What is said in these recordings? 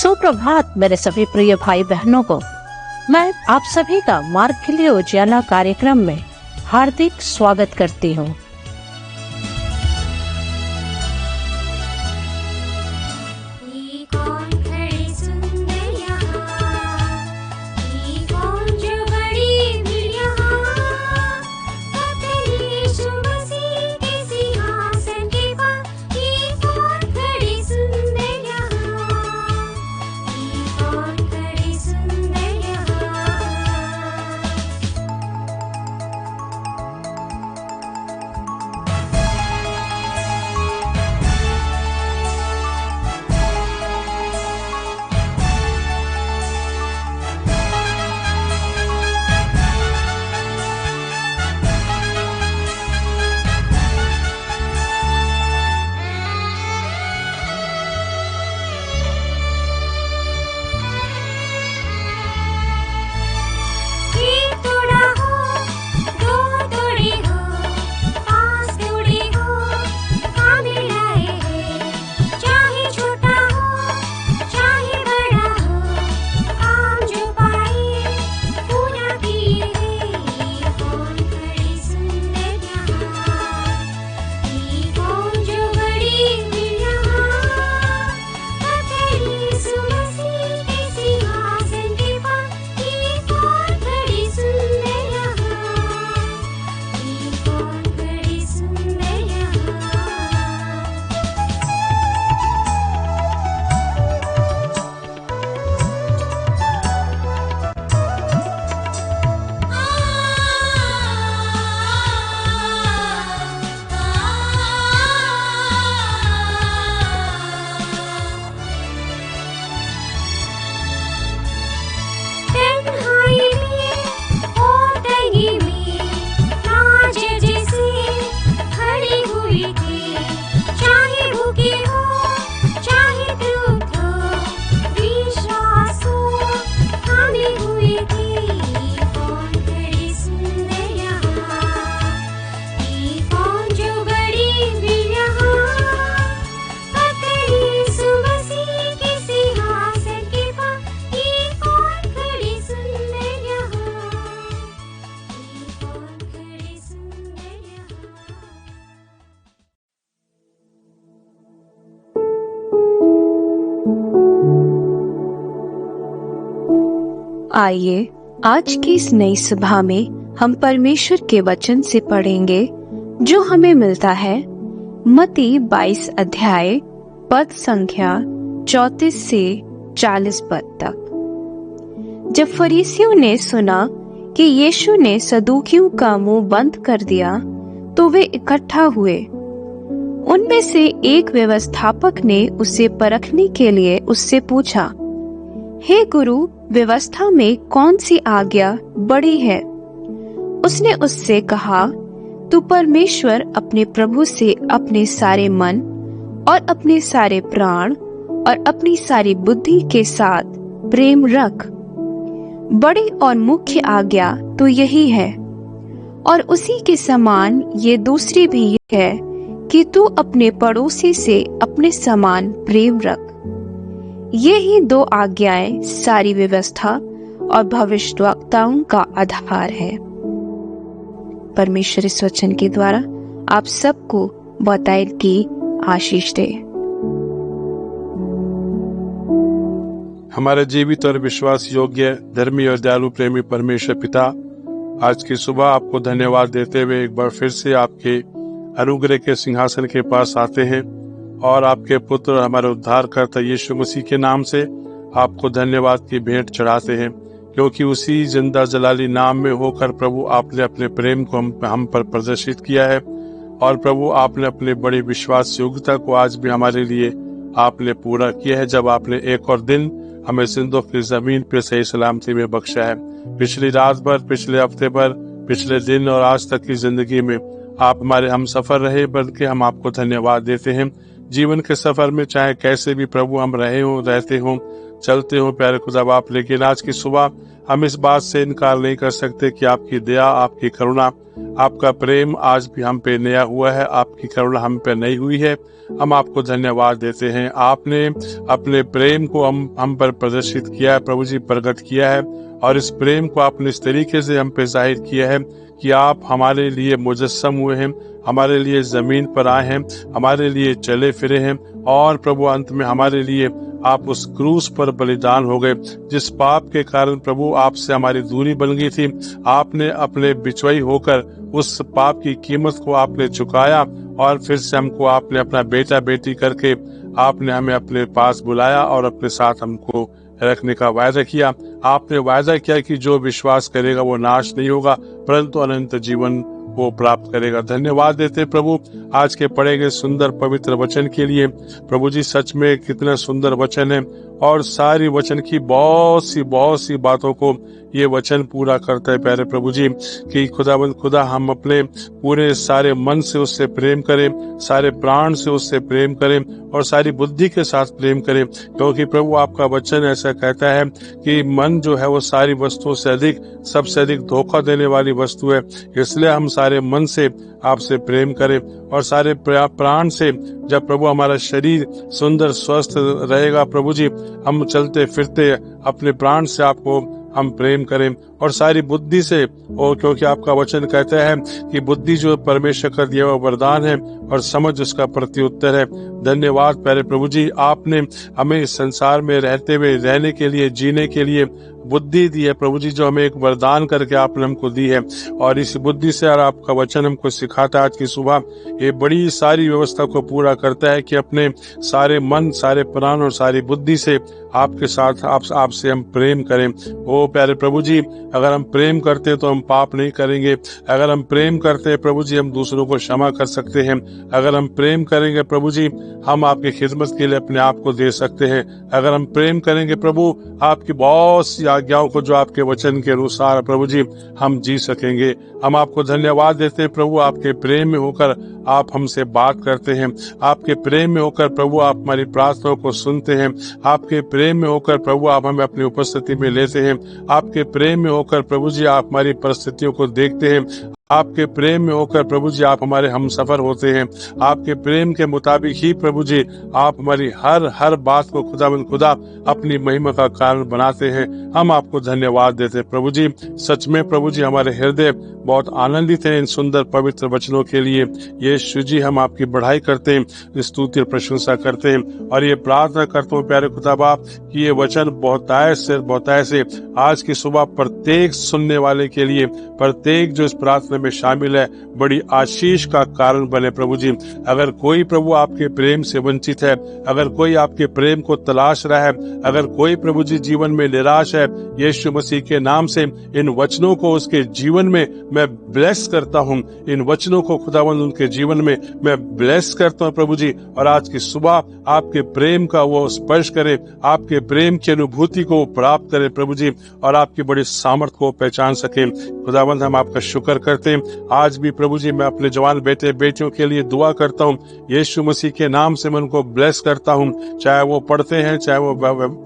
सुप्रभात मेरे सभी प्रिय भाई बहनों को। मैं आप सभी का मार्ग के लिए उजाला कार्यक्रम में हार्दिक स्वागत करती हूँ। आइए आज की इस नई सभा में हम परमेश्वर के वचन से पढ़ेंगे जो हमें मिलता है मत्ती 22 अध्याय पद संख्या 34 से 40 पद तक। जब फरीसियों ने सुना कि यीशु ने सदूकियों का मुंह बंद कर दिया तो वे इकट्ठा हुए। उनमें से एक व्यवस्थापक ने उसे परखने के लिए उससे पूछा, हे गुरु, व्यवस्था में कौन सी आज्ञा बड़ी है? उसने उससे कहा, तू परमेश्वर अपने प्रभु से अपने सारे मन और अपने सारे प्राण और अपनी सारी बुद्धि के साथ प्रेम रख। बड़ी और मुख्य आज्ञा तो यही है, और उसी के समान ये दूसरी भी है कि तू अपने पड़ोसी से अपने समान प्रेम रख। ये ही दो आज्ञाएं सारी व्यवस्था और भविष्यद्वक्ताओं का आधार है। परमेश्वर इस वचन के द्वारा आप सबको बहुतायत की आशीष दे। हमारे जीवित और विश्वास योग्य, धर्मी और दयालु प्रेमी परमेश्वर पिता, आज की सुबह आपको धन्यवाद देते हुए एक बार फिर से आपके अनुग्रह के सिंहासन के पास आते हैं और आपके पुत्र और हमारे उद्धारकर्ता यीशु मसीह के नाम से आपको धन्यवाद की भेंट चढ़ाते हैं, क्योंकि उसी जिंदा जलाली नाम में होकर प्रभु आपने अपने प्रेम को हम पर प्रदर्शित किया है। और प्रभु आपने अपने बड़ी विश्वास योग्यता को आज भी हमारे लिए आपने पूरा किया है, जब आपने एक और दिन हमें जिंदों की जमीन पे सही सलामती में बख्शा है। पिछली रात भर, पिछले हफ्ते भर, पिछले दिन और आज तक की जिंदगी में आप हमारे हम सफर रहे, बल्कि हम आपको धन्यवाद देते हैं। जीवन के सफर में चाहे कैसे भी प्रभु हम रहे हों, रहते हों, चलते हो प्यारे खुदा बाप, लेकिन आज की सुबह हम इस बात से इनकार नहीं कर सकते कि आपकी दया, आपकी करुणा, आपका प्रेम आज भी हम पे नया हुआ है, आपकी करुणा हम पे नई हुई है। हम आपको धन्यवाद देते हैं। आपने अपने प्रेम को हम पर प्रदर्शित किया है प्रभु जी, प्रकट किया है, और इस प्रेम को आपने इस तरीके से हम पे जाहिर किया है कि आप हमारे लिए मुजस्सम हुए हैं, हमारे लिए जमीन पर आए हैं, हमारे लिए चले फिरे हैं, और प्रभु अंत में हमारे लिए आप उस क्रूस पर बलिदान हो गए। जिस पाप के कारण प्रभु आपसे हमारी दूरी बन गई थी, आपने अपने बिचवाई होकर उस पाप की कीमत को आपने चुकाया, और फिर से हमको आपने अपना बेटा बेटी करके आपने हमें अपने पास बुलाया और अपने साथ हमको रखने का वायदा किया। आपने वायदा किया कि जो विश्वास करेगा वो नाश नहीं होगा परंतु अनंत जीवन वो प्राप्त करेगा। धन्यवाद देते प्रभु आज के पढ़े गए सुंदर पवित्र वचन के लिए। प्रभु जी सच में कितना सुंदर वचन है, और सारी वचन की बहुत सी बातों को ये वचन पूरा करता है प्यारे प्रभु जी, कि खुदावंद खुदा हम अपने पूरे सारे मन से उससे प्रेम करें, सारे प्राण से उससे प्रेम करें, और सारी बुद्धि के साथ प्रेम करें, क्योंकि प्रभु आपका वचन ऐसा कहता है कि मन जो है वो सारी वस्तुओं से अधिक, सबसे अधिक धोखा देने वाली वस्तु है। इसलिए हम सारे मन से आपसे प्रेम करें, और सारे प्राण से। जब प्रभु हमारा शरीर सुंदर स्वस्थ रहेगा प्रभु जी, हम चलते फिरते अपने प्राण से आपको हम प्रेम करें, और सारी बुद्धि से, और क्योंकि आपका वचन कहता है कि बुद्धि जो परमेश्वर का दिया हुआ वरदान है और समझ उसका प्रत्युत्तर है। धन्यवाद प्यारे प्रभु जी, आपने हमें इस संसार में रहते हुए रहने के लिए, जीने के लिए बुद्धि दी है प्रभु जी, जो हमें एक वरदान करके आपने हमको दी है, और इस बुद्धि से और आपका वचन हमको सिखाता है आज की सुबह ये बड़ी सारी व्यवस्था को पूरा करता है कि अपने सारे मन, सारे प्राण और सारी बुद्धि से आपके साथ आपसे हम प्रेम करें। ओ प्यारे प्रभु जी, अगर हम प्रेम करते तो हम पाप नहीं करेंगे। अगर हम प्रेम करते हैं प्रभु जी, हम दूसरों को क्षमा कर सकते हैं। अगर हम प्रेम करेंगे प्रभु जी, हम आपकी खिदमत के लिए अपने आप को दे सकते हैं। अगर हम प्रेम करेंगे प्रभु, आपकी बहुत सी आज्ञाओं को जो आपके वचन के अनुसार प्रभु जी हम जी सकेंगे। हम आपको धन्यवाद देते हैं प्रभु, आपके प्रेम में होकर आप हमसे बात करते हैं। आपके प्रेम में होकर प्रभु आप हमारी प्रार्थनाओं को सुनते हैं। आपके प्रेम में होकर प्रभु आप हमें अपनी उपस्थिति में लेते हैं। आपके प्रेम में होकर प्रभु जी आप हमारी परिस्थितियों को देखते हैं। आपके प्रेम में होकर प्रभु जी आप हमारे हम सफर होते हैं। आपके प्रेम के मुताबिक ही प्रभु जी आप हमारी हर बात को खुदा अपनी महिमा का कारण बनाते हैं। हम आपको धन्यवाद देते हैं प्रभु जी। सच में प्रभु जी हमारे हृदय बहुत आनंदित है इन सुंदर पवित्र वचनों के लिए। यीशु जी हम आपकी बढ़ाई करते हैं, स्तुति और प्रशंसा करते हैं, और ये प्रार्थना करते हैं प्यारे खुदा बाप कि ये वचन बहुतायत से आज की सुबह प्रत्येक सुनने वाले के लिए, प्रत्येक जो इस प्रार्थना में शामिल है, बड़ी आशीष का कारण बने प्रभु जी। अगर कोई प्रभु आपके प्रेम से वंचित है, अगर कोई आपके प्रेम को तलाश रहा है, अगर कोई प्रभु जी जीवन में निराश है, यीशु मसीह के नाम से इन वचनों को उसके जीवन में मैं ब्लेस करता हूँ। इन वचनों को खुदावंद उनके जीवन में मैं ब्लेस करता हूँ प्रभु जी। और आज की सुबह आपके प्रेम का वो स्पर्श करे, आपके प्रेम की अनुभूति को प्राप्त करे प्रभु जी, और आपकी बड़ी सामर्थ को पहचान सके। खुदावंद हम आपका शुक्र करते हैं। आज भी प्रभु जी मैं अपने जवान बेटे बेटियों के लिए दुआ करता हूँ, यीशु मसीह के नाम से मैं उनको ब्लेस करता हूँ। चाहे वो पढ़ते हैं, चाहे वो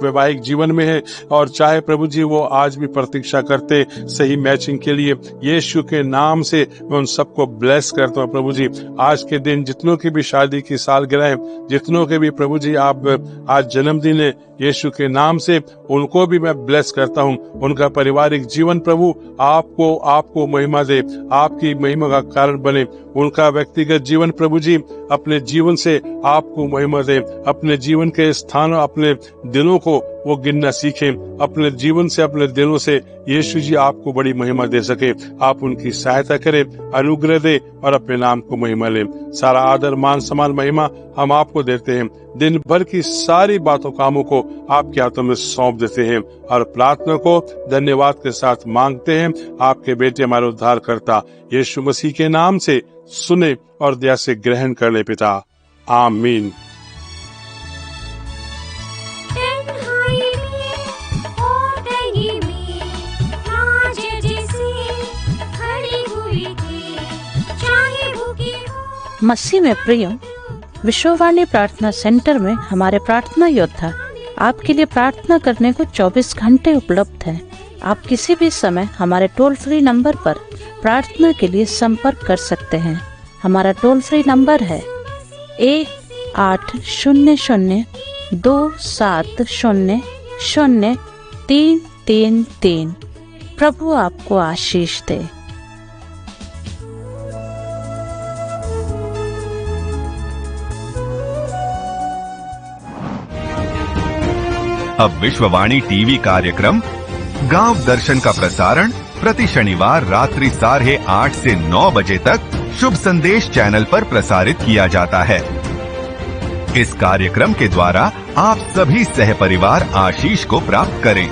वैवाहिक जीवन में है, और चाहे प्रभु जी वो आज भी प्रतीक्षा करते सही मैचिंग के लिए, यीशु के नाम से मैं उन सबको ब्लेस करता हूँ प्रभु जी। आज के दिन जितनों की भी शादी की सालगिरह है, जितनों के भी प्रभु जी आप आज जन्मदिन है, यीशु के नाम से उनको भी मैं ब्लेस करता हूँ। उनका पारिवारिक जीवन प्रभु आपको महिमा दे, आपकी महिमा का कारण बने। उनका व्यक्तिगत जीवन प्रभु जी अपने जीवन से आपको महिमा दे। अपने जीवन के स्थान, अपने दिनों को वो गिनना सीखें, अपने जीवन से, अपने दिलों से यीशु जी आपको बड़ी महिमा दे सके। आप उनकी सहायता करें, अनुग्रह दे, और अपने नाम को महिमा ले। सारा आदर, मान, सम्मान, महिमा हम आपको देते हैं। दिन भर की सारी बातों, कामों को आपके हाथों में सौंप देते हैं, और प्रार्थना को धन्यवाद के साथ मांगते हैं आपके बेटे हमारे उद्धार करता यीशु मसीह के नाम से सुने और दया से ग्रहण कर ले पिता, आमीन। मसीह में प्रिय, विश्ववाणी प्रार्थना सेंटर में हमारे प्रार्थना योद्धा आपके लिए प्रार्थना करने को 24 घंटे उपलब्ध है। आप किसी भी समय हमारे टोल फ्री नंबर पर प्रार्थना के लिए संपर्क कर सकते हैं। हमारा टोल फ्री नंबर है 1800-270-0333। प्रभु आपको आशीष दे। अब विश्ववाणी टीवी कार्यक्रम गांव दर्शन का प्रसारण प्रति शनिवार रात्रि 8:30 से 9 बजे तक शुभ संदेश चैनल पर प्रसारित किया जाता है। इस कार्यक्रम के द्वारा आप सभी सहपरिवार आशीष को प्राप्त करें।